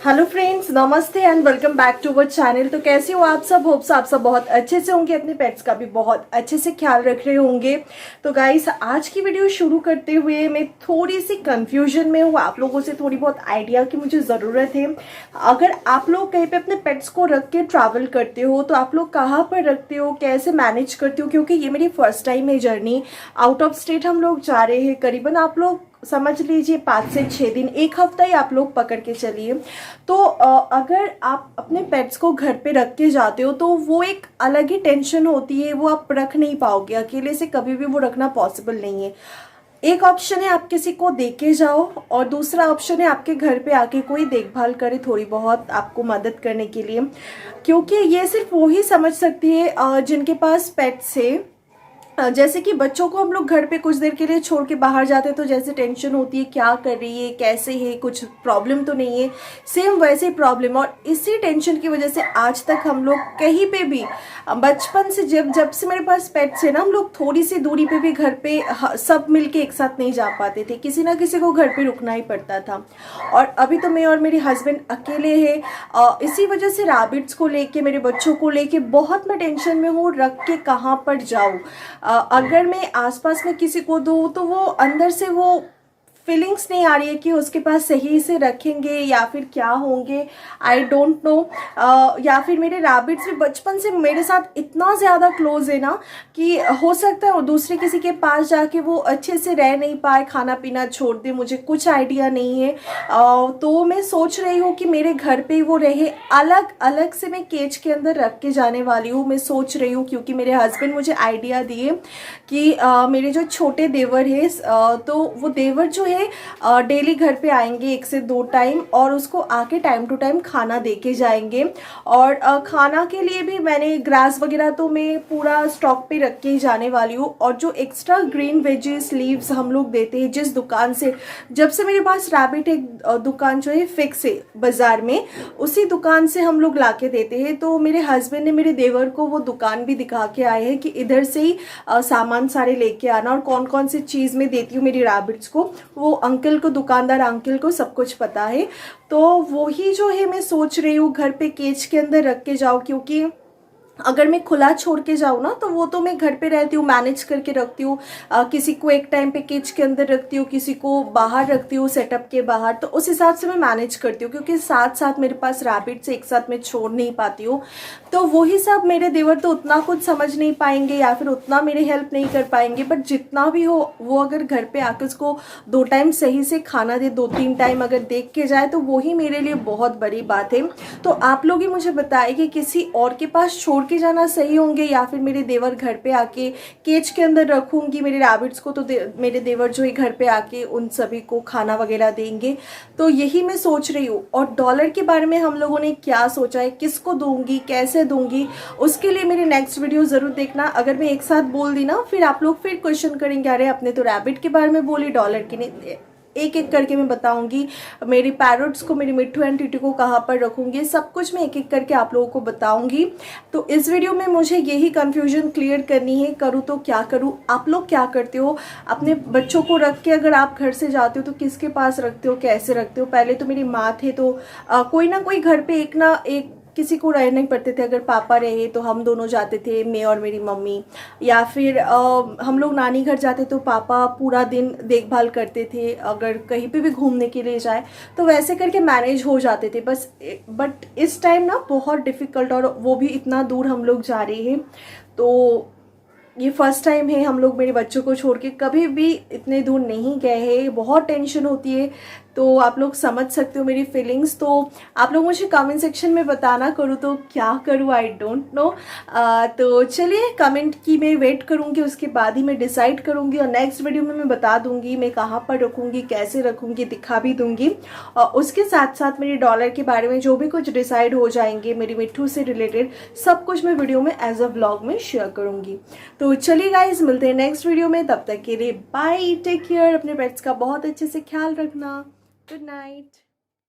Hello friends, नमस्ते and welcome back to our channel. तो कैसे हो आप सब? होप्स आप सब बहुत अच्छे से होंगे, अपने पेट्स का भी बहुत अच्छे से ख्याल रख रहे होंगे। तो गाइस, आज की वीडियो शुरू करते हुए मैं थोड़ी सी कंफ्यूजन में हूँ। आप लोगों से थोड़ी बहुत आइडिया की मुझे ज़रूरत है। अगर आप लोग कहीं पे अपने पेट्स को रख के ट्रैवल करते हो तो आप लोग कहाँ पर रखते हो, कैसे मैनेज करते हो? क्योंकि ये मेरी फर्स्ट टाइम है जर्नी। आउट ऑफ स्टेट हम लोग जा रहे हैं, करीबन आप लोग समझ लीजिए 5 से 6 दिन, एक हफ्ता ही आप लोग पकड़ के चलिए। तो अगर आप अपने पेट्स को घर पे रख के जाते हो तो वो एक अलग ही टेंशन होती है, वो आप रख नहीं पाओगे अकेले से, कभी भी वो रखना पॉसिबल नहीं है। एक ऑप्शन है आप किसी को दे के जाओ, और दूसरा ऑप्शन है आपके घर पे आके कोई देखभाल करे, थोड़ी बहुत आपको मदद करने के लिए। क्योंकि ये सिर्फ वो ही समझ सकती है जिनके पास पेट्स है। जैसे कि बच्चों को हम लोग घर पे कुछ देर के लिए छोड़ के बाहर जाते हैं तो जैसे टेंशन होती है, क्या कर रही है, कैसे है, कुछ प्रॉब्लम तो नहीं है, सेम वैसे ही प्रॉब्लम। और इसी टेंशन की वजह से आज तक हम लोग कहीं पे भी, बचपन से जब से मेरे पास पेट्स है ना, हम लोग थोड़ी सी दूरी पे भी घर पे सब मिलके एक साथ नहीं जा पाते थे, किसी ना किसी को घर पे रुकना ही पड़ता था। और अभी तो मैं और मेरे हस्बैंड अकेले हैं। इसी वजह से रैबिट्स को लेके, मेरे बच्चों को लेके बहुत मैं टेंशन में हूँ, रख के कहाँ पर जाऊँ। अगर मैं आसपास में किसी को दूँ तो वो अंदर से वो फीलिंग्स नहीं आ रही है कि उसके पास सही से रखेंगे या फिर क्या होंगे, आई डोंट नो। या फिर मेरे रैबिट्स भी बचपन से मेरे साथ इतना ज़्यादा क्लोज है ना कि हो सकता है वो दूसरे किसी के पास जाके वो अच्छे से रह नहीं पाए, खाना पीना छोड़ दे, मुझे कुछ आइडिया नहीं है। तो मैं सोच रही हूँ कि मेरे घर पे ही वो रहे, अलग अलग से मैं केज के अंदर रख के जाने वाली हूँ। मैं सोच रही हूँ क्योंकि मेरे हस्बैंड मुझे आइडिया दिए कि मेरे जो छोटे देवर है, तो वो देवर जो है डेली घर पे आएंगे 1 से 2 टाइम, और उसको आके टाइम टू टाइम खाना दे के जाएंगे। और खाना के लिए भी मैंने ग्रास वगैरह तो मैं पूरा स्टॉक पे रख के ही जाने वाली हूँ। और जो एक्स्ट्रा ग्रीन वेजेस लीव्स हम लोग देते हैं, जिस दुकान से, जब से मेरे पास रैबिट एक दुकान जो है फिक्स है बाजार में, उसी दुकान से हम लोग ला के देते हैं। तो मेरे हस्बैंड ने मेरे देवर को वो दुकान भी दिखा के आए हैं कि इधर से ही सामान सारे लेके आना, और कौन कौन सी चीज़ में देती हूँ मेरी रैबिट्स को, वो अंकल को, दुकानदार अंकल को सब कुछ पता है। तो वही जो है मैं सोच रही हूँ घर पे केज के अंदर रख के जाऊँ, क्योंकि अगर मैं खुला छोड़ के जाऊँ ना तो वो तो मैं घर पे रहती हूँ, मैनेज करके रखती हूँ। किसी को एक टाइम पे केज के अंदर रखती हूँ, किसी को बाहर रखती हूँ सेटअप के बाहर, तो उस हिसाब से मैं मैनेज करती हूँ। क्योंकि साथ साथ मेरे पास रैबिट से एक साथ मैं छोड़ नहीं पाती हूँ। तो वही सब मेरे देवर तो उतना कुछ समझ नहीं पाएंगे या फिर उतना मेरे हेल्प नहीं कर पाएंगे, बट जितना भी हो वो अगर घर पे आकर उसको 2 टाइम सही से खाना दे, 2-3 टाइम अगर देख के जाए, तो वही मेरे लिए बहुत बड़ी बात है। तो आप लोग ही मुझे बताइए कि किसी और के पास छोड़ के जाना सही होंगे या फिर मेरे देवर घर पे आके केज के अंदर रखूंगी मेरे रैबिट्स को, तो मेरे देवर जो है घर पे आके उन सभी को खाना वगैरह देंगे। तो यही मैं सोच रही हूँ। और डॉलर के बारे में हम लोगों ने क्या सोचा है, किसको दूंगी, कैसे दूंगी, उसके लिए मेरी नेक्स्ट वीडियो ज़रूर देखना। अगर मैं एक साथ बोल दी ना, फिर आप लोग फिर क्वेश्चन करेंगे, अरे आपने तो रैबिट के बारे में बोली, डॉलर की नहीं। एक एक करके मैं बताऊंगी मेरी पैरट्स को, मेरी मिट्टू एंड टीटू को कहाँ पर रखूंगी, सब कुछ मैं एक एक करके आप लोगों को बताऊंगी। तो इस वीडियो में मुझे यही कंफ्यूजन क्लियर करनी है, करूँ तो क्या करूँ। आप लोग क्या करते हो अपने बच्चों को रख के? अगर आप घर से जाते हो तो किसके पास रखते हो, कैसे रखते हो? पहले तो मेरी माँ थे तो कोई ना कोई घर पे एक ना एक किसी को रहने नहीं पड़ते थे। अगर पापा रहे तो हम दोनों जाते थे, मैं और मेरी मम्मी, या फिर हम लोग नानी घर जाते तो पापा पूरा दिन देखभाल करते थे। अगर कहीं पे भी घूमने के लिए जाए तो वैसे करके मैनेज हो जाते थे बस। बट इस टाइम ना बहुत डिफ़िकल्ट, और वो भी इतना दूर हम लोग जा रहे हैं। तो ये फर्स्ट टाइम है हम लोग मेरे बच्चों को छोड़ के कभी भी इतने दूर नहीं गए हैं, बहुत टेंशन होती है। तो आप लोग समझ सकते हो मेरी फीलिंग्स। तो आप लोग मुझे कमेंट सेक्शन में बताना, करूँ तो क्या करूँ, आई डोंट नो। तो चलिए, कमेंट की मैं वेट करूँगी, उसके बाद ही मैं डिसाइड करूँगी। और नेक्स्ट वीडियो में मैं बता दूँगी मैं कहाँ पर रखूँगी, कैसे रखूँगी, दिखा भी दूँगी। और उसके साथ साथ मेरे डॉलर के बारे में जो भी कुछ डिसाइड हो जाएंगे, मेरी मिट्टू से रिलेटेड सब कुछ मैं वीडियो में एज अ व्लॉग में शेयर करूँगी। तो चलिए गाइज, मिलते हैं नेक्स्ट वीडियो में। तब तक के लिए बाय, टेक केयर, अपने पेट्स का बहुत अच्छे से ख्याल रखना। Good night.